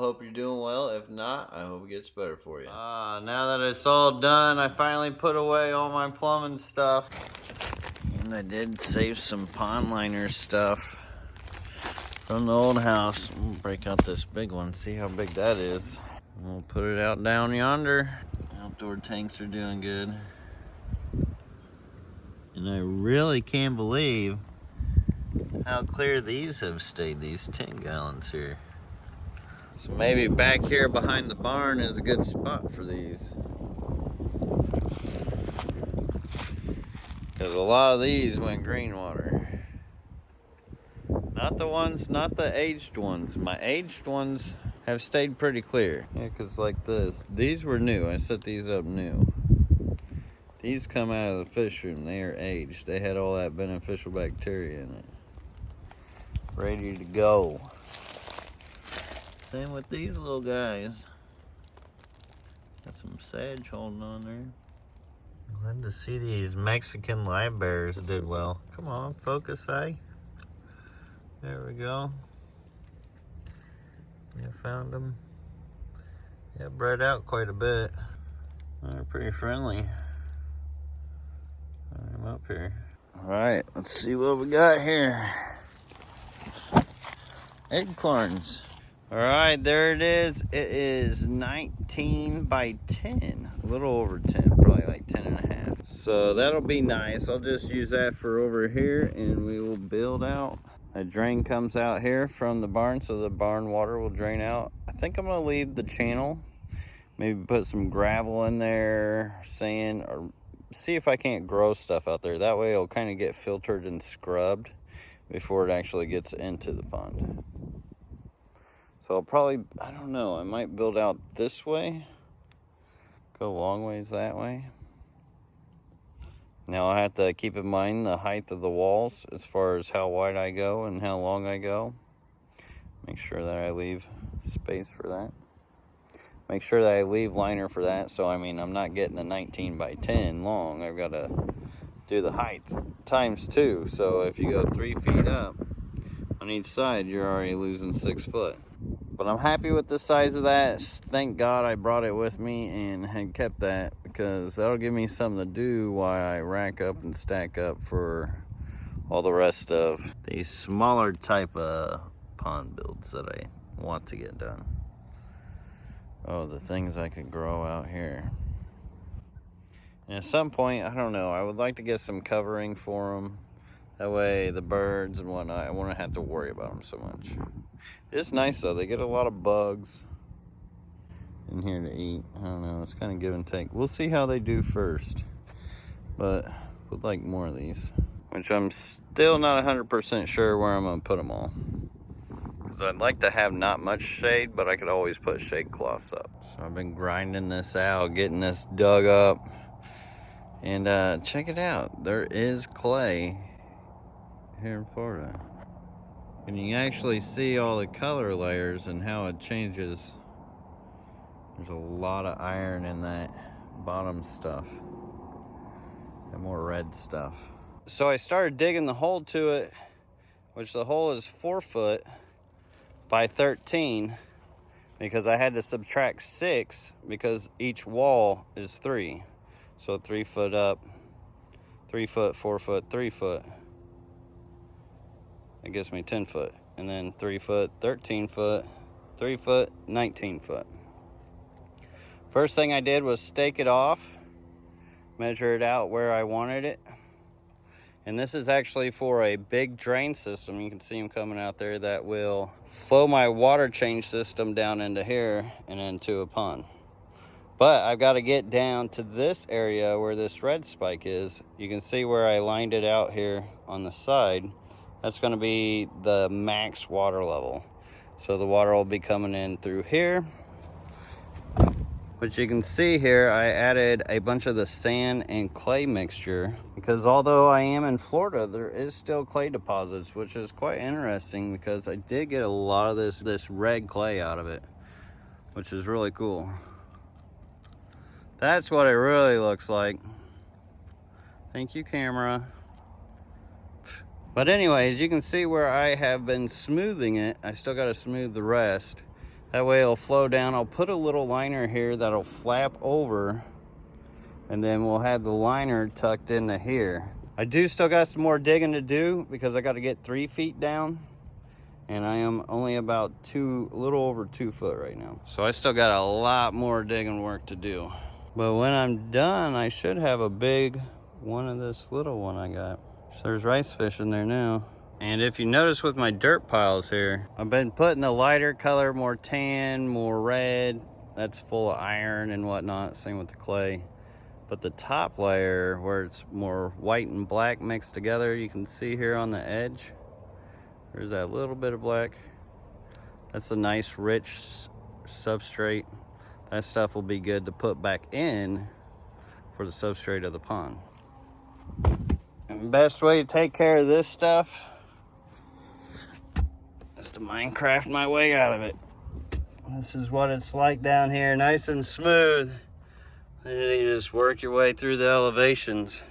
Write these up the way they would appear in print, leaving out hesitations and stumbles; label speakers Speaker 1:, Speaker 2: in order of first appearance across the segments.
Speaker 1: Hope you're doing well. If not, I hope it gets better for you.
Speaker 2: Now that it's all done, I finally put away all my plumbing stuff. And I did save some pond liner stuff from the old house. I'm gonna break out this big one, see how big that is. We'll put it out down yonder. Outdoor tanks are doing good. And I really can't believe how clear these have stayed, these 10 gallons here. So maybe back here behind the barn is a good spot for these. Because a lot of these went green water. Not the aged ones. My aged ones have stayed pretty clear. Yeah, because like this. These were new. I set these up new. These come out of the fish room. They are aged. They had all that beneficial bacteria in it. Ready to go. Same with these little guys. Got some sedge holding on there. Glad to see these Mexican live bears did well. Come on, focus, eh? There we go. Yeah, found them. Yeah, bred out quite a bit. They're pretty friendly. I'm up here. All right, let's see what we got here. Acorns. All right, there it is. It is 19 by 10, a little over 10, probably like 10 and a half. So that'll be nice. I'll just use that for over here and we will build out. A drain comes out here from the barn, so the barn water will drain out. I think I'm gonna leave the channel, maybe put some gravel in there, sand, or see if I can't grow stuff out there. That way it'll kind of get filtered and scrubbed before it actually gets into the pond. So I'll probably, I don't know, I might build out this way, go long ways that way. Now I have to keep in mind the height of the walls as far as how wide I go and how long I go. Make sure that I leave space for that. Make sure that I leave liner for that. So I mean, I'm not getting a 19 by 10 long. I've got to do the height times 2. So if you go 3 feet up on each side, you're already losing 6 foot. But I'm happy with the size of that. Thank God I brought it with me and had kept that, because that'll give me something to do while I rack up and stack up for all the rest of these smaller type of pond builds that I want to get done. Oh, the things I could grow out here. And at some point, I don't know, I would like to get some covering for them. That way the birds and whatnot, I won't have to worry about them so much. It's nice though, they get a lot of bugs in here to eat. I don't know, it's kind of give and take. We'll see how they do first, but would like more of these, which I'm still not 100% sure where I'm gonna put them all. Because I'd like to have not much shade, but I could always put shade cloths up. So I've been grinding this out, getting this dug up, and check it out, there is clay here in Florida. And you actually see all the color layers and how it changes. There's a lot of iron in that bottom stuff and more red stuff. So I started digging the hole to it, which the hole is 4 foot by 13, because I had to subtract 6 because each wall is 3. So 3 foot up, 3 foot, 4 foot, 3 foot. It gives me 10 foot, and then 3 foot, 13 foot, 3 foot, 19 foot. First thing I did was stake it off, measure it out where I wanted it. And this is actually for a big drain system. You can see them coming out there that will flow my water change system down into here and into a pond. But I've got to get down to this area where this red spike is. You can see where I lined it out here on the side. That's going to be the max water level. So the water will be coming in through here. But you can see here, I added a bunch of the sand and clay mixture, because although I am in Florida, there is still clay deposits, which is quite interesting because I did get a lot of this red clay out of it, which is really cool. That's what it really looks like. Thank you, camera. But anyways, you can see where I have been smoothing it. I still got to smooth the rest. That way it'll flow down. I'll put a little liner here that'll flap over, and then we'll have the liner tucked into here. I do still got some more digging to do because I got to get 3 feet down, and I am only about a little over 2 foot right now. So I still got a lot more digging work to do. But when I'm done, I should have a big one of this little one I got. So there's rice fish in there now. And if you notice with my dirt piles here, I've been putting a lighter color, more tan, more red. That's full of iron and whatnot, same with the clay. But the top layer, where it's more white and black mixed together, you can see here on the edge, there's that little bit of black. That's a nice rich substrate. That stuff will be good to put back in for the substrate of the pond. And the best way to take care of this stuff is to Minecraft my way out of it. This is what it's like down here, nice and smooth. Then you just work your way through the elevations.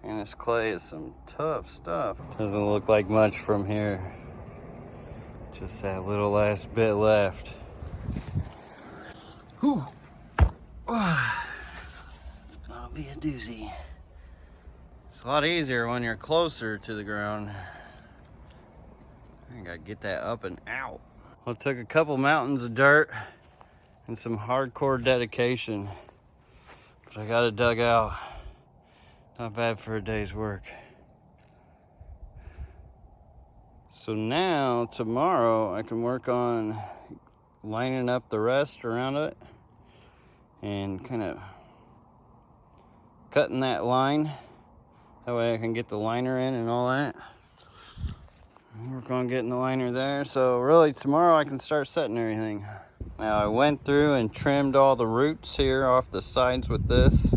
Speaker 2: And this clay is some tough stuff. Doesn't look like much from here. Just that little last bit left. Whew. Gonna be a doozy. It's a lot easier when you're closer to the ground. I gotta get that up and out. Well, it took a couple mountains of dirt and some hardcore dedication, but I got it dug out. Not bad for a day's work. So now, tomorrow, I can work on lining up the rest around it and kind of cutting that line. That way I can get the liner in and all that. Work on getting the liner there. So really tomorrow I can start setting everything. Now I went through and trimmed all the roots here off the sides with this.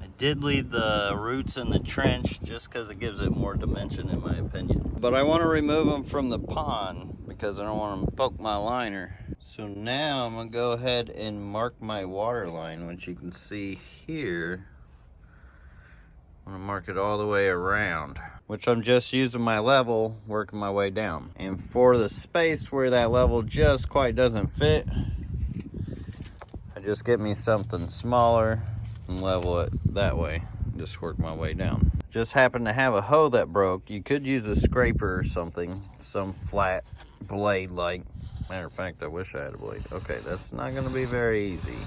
Speaker 2: I did leave the roots in the trench just because it gives it more dimension in my opinion. But I want to remove them from the pond because I don't want them to poke my liner. So now I'm going to go ahead and mark my water line, which you can see here. I'm going to mark it all the way around, which I'm just using my level, working my way down. And for the space where that level just quite doesn't fit, I just get me something smaller and level it that way. Just work my way down. Just happened to have a hoe that broke. You could use a scraper or something, some flat blade like. Matter of fact, I wish I had a blade. Okay, that's not gonna be very easy.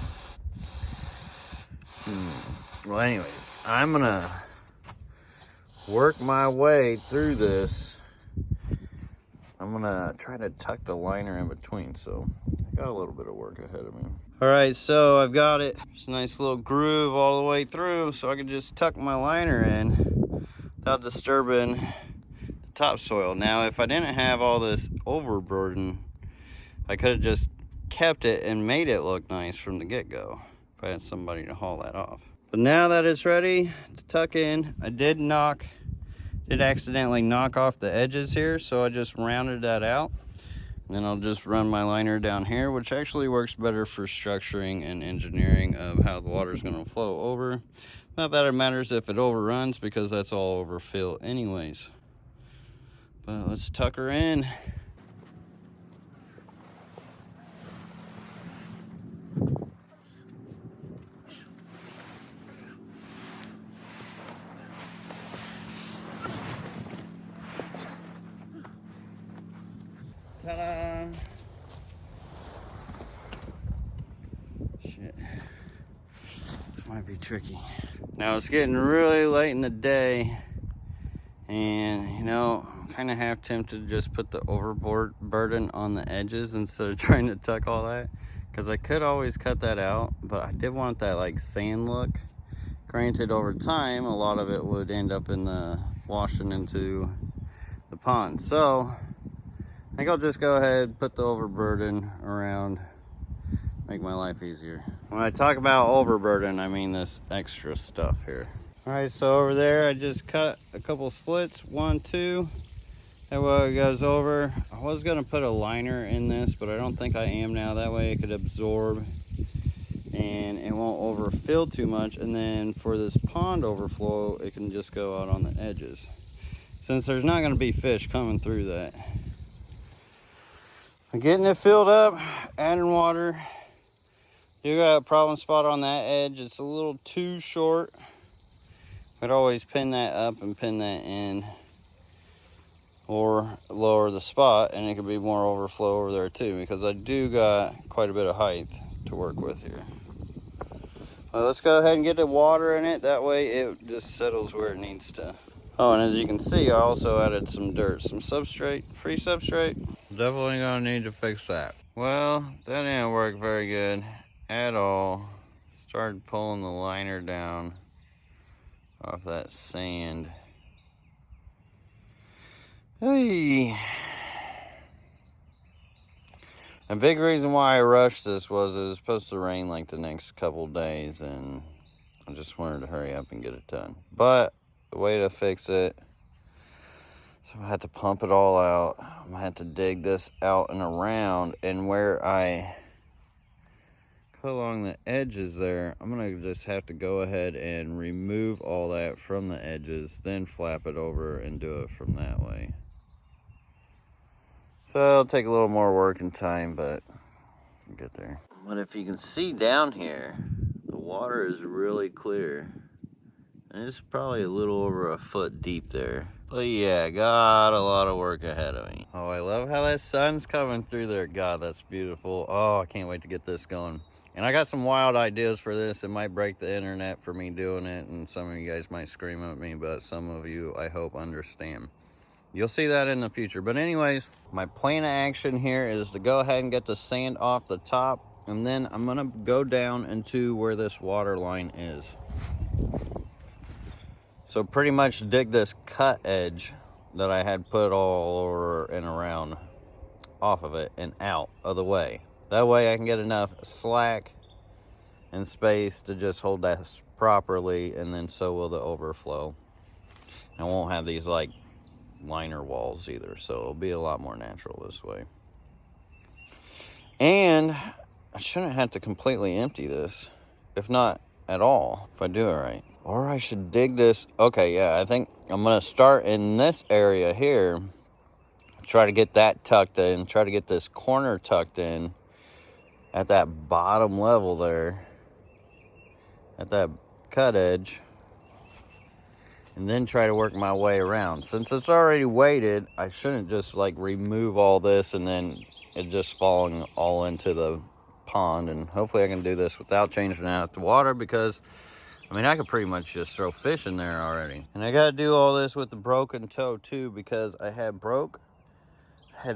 Speaker 2: Well, anyway, I'm gonna work my way through this. I'm gonna try to tuck the liner in between, so I got a little bit of work ahead of me. All right, so I've got it. Just a nice little groove all the way through, so I can just tuck my liner in without disturbing the topsoil. Now, if I didn't have all this overburden, I could have just kept it and made it look nice from the get-go if I had somebody to haul that off. But now that it's ready to tuck in, I did accidentally knock off the edges here, so I just rounded that out. And then I'll just run my liner down here, which actually works better for structuring and engineering of how the water is going to flow over. Not that it matters if it overruns, because that's all overfill anyways. But let's tuck her in. Ta-da! Shit. This might be tricky. Now it's getting really late in the day, and you know, I'm kind of half tempted to just put the overboard burden on the edges instead of trying to tuck all that, because I could always cut that out, but I did want that like sand look. Granted, over time, a lot of it would end up in the washing into the pond. So I think I'll just go ahead, put the overburden around, make my life easier. When I talk about overburden, I mean this extra stuff here. All right, so over there, I just cut a couple slits, 1, 2. That way it goes over. I was gonna put a liner in this, but I don't think I am now. That way it could absorb and it won't overfill too much. And then for this pond overflow, it can just go out on the edges, since there's not gonna be fish coming through that. Getting it filled up, adding water. You got a problem spot on that edge. It's a little too short. I'd always pin that up and pin that in, or lower the spot, and it could be more overflow over there too, because I do got quite a bit of height to work with here. Well, let's go ahead and get the water in it. That way it just settles where it needs to. Oh, and as you can see, I also added some dirt, some substrate, free substrate. Definitely gonna need to fix that. Well, that didn't work very good at all. Started pulling the liner down off that sand. Hey. A big reason why I rushed this was it was supposed to rain like the next couple days, and I just wanted to hurry up and get it done. But the way to fix it, so I had to pump it all out. I'm gonna have to dig this out and around, and where I cut along the edges there, I'm gonna just have to go ahead and remove all that from the edges, then flap it over and do it from that way. So it'll take a little more work and time, but we'll get there. But if you can see down here, the water is really clear. And it's probably a little over a foot deep there. But yeah, got a lot of work ahead of me. Oh, I love how that sun's coming through there. God, that's beautiful. Oh, I can't wait to get this going. And I got some wild ideas for this. It might break the internet for me doing it, and some of you guys might scream at me, but some of you, I hope, understand. You'll see that in the future. But anyways, my plan of action here is to go ahead and get the sand off the top, and then I'm gonna go down into where this water line is. So pretty much dig this cut edge that I had put all over and around off of it and out of the way. That way I can get enough slack and space to just hold that properly, and then so will the overflow. I won't have these like liner walls either, so it'll be a lot more natural this way. And I shouldn't have to completely empty this, if not at all, if I do it right. Or I should dig this. Okay, yeah, I think I'm gonna start in this area here, try to get that tucked in, try to get this corner tucked in at that bottom level there, at that cut edge, and then try to work my way around. Since it's already weighted, I shouldn't just like remove all this and then it just falling all into the pond. And hopefully I can do this without changing out the water, because I mean, I could pretty much just throw fish in there already. And I gotta do all this with the broken toe too, because I had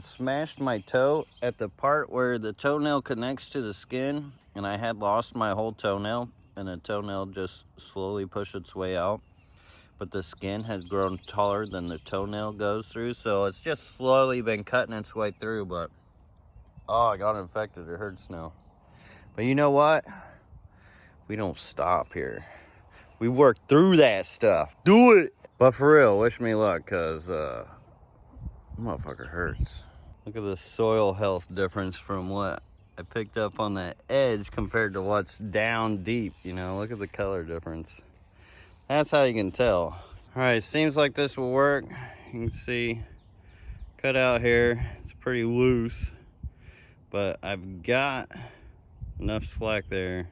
Speaker 2: smashed my toe at the part where the toenail connects to the skin, and I had lost my whole toenail, and the toenail just slowly pushed its way out. But the skin has grown taller than the toenail goes through, so it's just slowly been cutting its way through. But oh, I got infected. It hurts now. But you know what? We don't stop here. We work through that stuff. Do it. But for real, wish me luck, because motherfucker hurts. Look at the soil health difference from what I picked up on that edge compared to what's down deep. You know, look at the color difference. That's how you can tell. All right, seems like this will work. You can see, cut out here, it's pretty loose, but I've got enough slack there.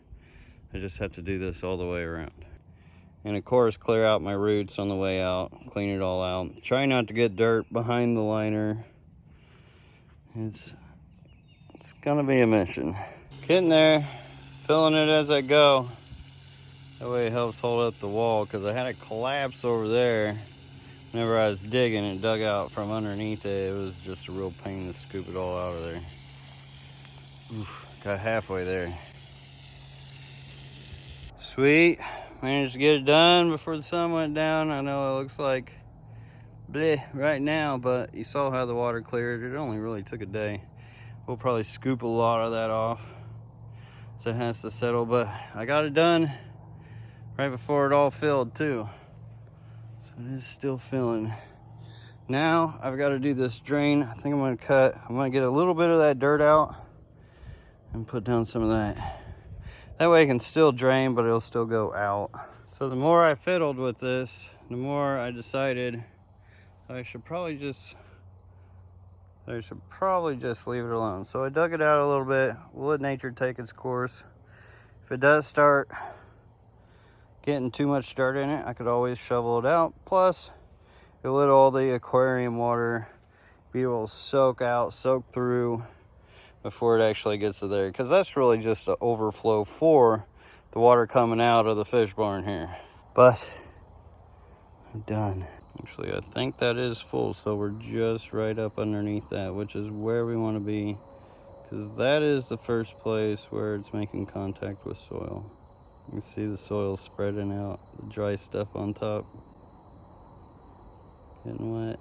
Speaker 2: I just have to do this all the way around. And of course, clear out my roots on the way out, clean it all out. Try not to get dirt behind the liner. It's gonna be a mission. Getting there, filling it as I go. That way it helps hold up the wall, because I had a collapse over there. Whenever I was digging, it dug out from underneath it. It was just a real pain to scoop it all out of there. Oof, got halfway there. Sweet, managed to get it done before the sun went down. I know it looks like bleh right now, but you saw how the water cleared. It only really took a day. We'll probably scoop a lot of that off, so it has to settle, but I got it done right before it all filled too. So it is still filling. Now I've got to do this drain. I think I'm going to get a little bit of that dirt out and put down some of that. That way it can still drain, but it'll still go out. So the more I fiddled with this, the more I decided I should probably just I should probably just leave it alone. So I dug it out a little bit. We'll let nature take its course. If it does start getting too much dirt in it, I could always shovel it out. Plus, it let all the aquarium water be able to soak through before it actually gets to there. Because that's really just an overflow for the water coming out of the fish barn here. But I'm done. Actually, I think that is full, so we're just right up underneath that, which is where we want to be, because that is the first place where it's making contact with soil. You can see the soil spreading out, the dry stuff on top. Getting wet.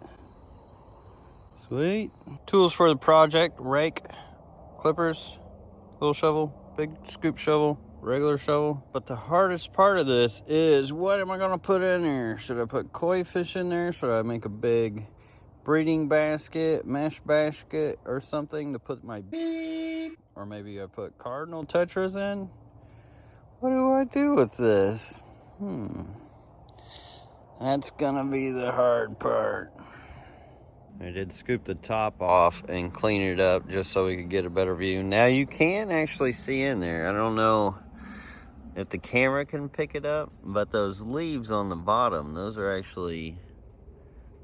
Speaker 2: Sweet. Tools for the project: rake, clippers, little shovel, big scoop shovel, regular shovel. But the hardest part of this is, what am I gonna put in there? Should I put koi fish in there? Should I make a big breeding basket, mesh basket, or something to put my beep? Or maybe I put cardinal tetras in? What do I do with this? That's gonna be the hard part. I did scoop the top off and clean it up just so we could get a better view. Now you can actually see in there. I don't know if the camera can pick it up, but those leaves on the bottom, those are actually,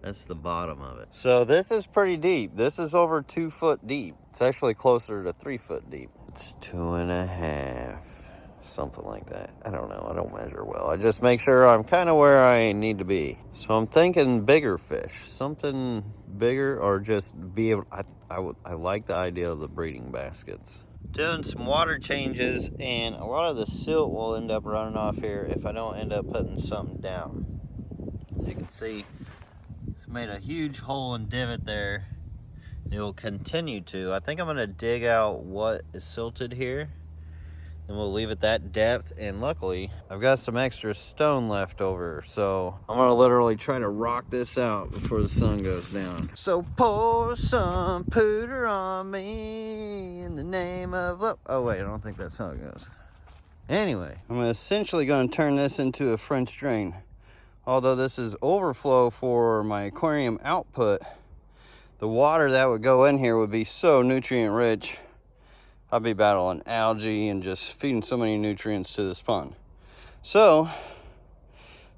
Speaker 2: that's the bottom of it. So this is pretty deep. This is over 2 foot deep. It's actually closer to 3 foot deep. It's 2.5, something like that. I don't know, I don't measure well. I just make sure I'm kind of where I need to be. So I'm thinking bigger fish, something bigger, or just be able, I like the idea of the breeding baskets. Doing some water changes, and a lot of the silt will end up running off here if I don't end up putting something down. As you can see, it's made a huge hole and divot there. It will continue to. I think I'm gonna dig out what is silted here, and we'll leave it that depth. And luckily, I've got some extra stone left over, so I'm gonna literally try to rock this out before the sun goes down. So pour some pooter on me in the name of love. Oh wait, I don't think that's how it goes. Anyway, I'm essentially gonna turn this into a French drain. Although this is overflow for my aquarium output, the water that would go in here would be so nutrient rich. I'd be battling algae and just feeding so many nutrients to this pond. So,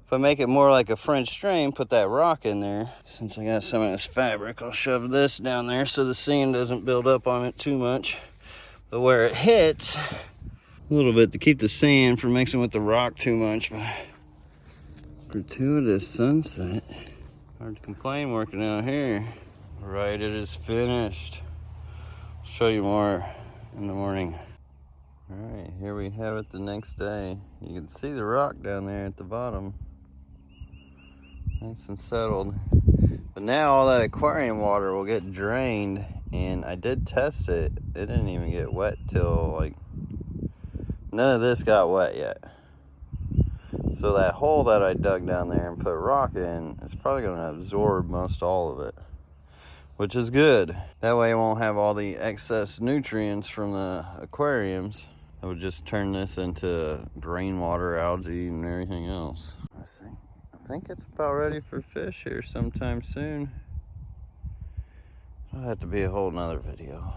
Speaker 2: if I make it more like a French drain, put that rock in there. Since I got some of this fabric, I'll shove this down there so the sand doesn't build up on it too much. But where it hits, a little bit to keep the sand from mixing with the rock too much. Gratuitous sunset. Hard to complain working out here. Right, it is finished. I'll show you more in the morning. All right, here we have it the next day. You can see the rock down there at the bottom. Nice and settled. But now all that aquarium water will get drained, and I did test it. It didn't even get wet till like, none of this got wet yet. So that hole that I dug down there and put rock in is probably gonna absorb most all of it, which is good. That way I won't have all the excess nutrients from the aquariums. I would just turn this into rainwater, algae, and everything else. Let's see. I think it's about ready for fish here sometime soon. It'll have to be a whole nother video.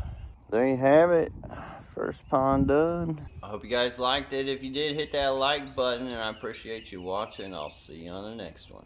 Speaker 2: There you have it. First pond done.
Speaker 1: I hope you guys liked it. If you did, hit that like button, and I appreciate you watching. I'll see you on the next one.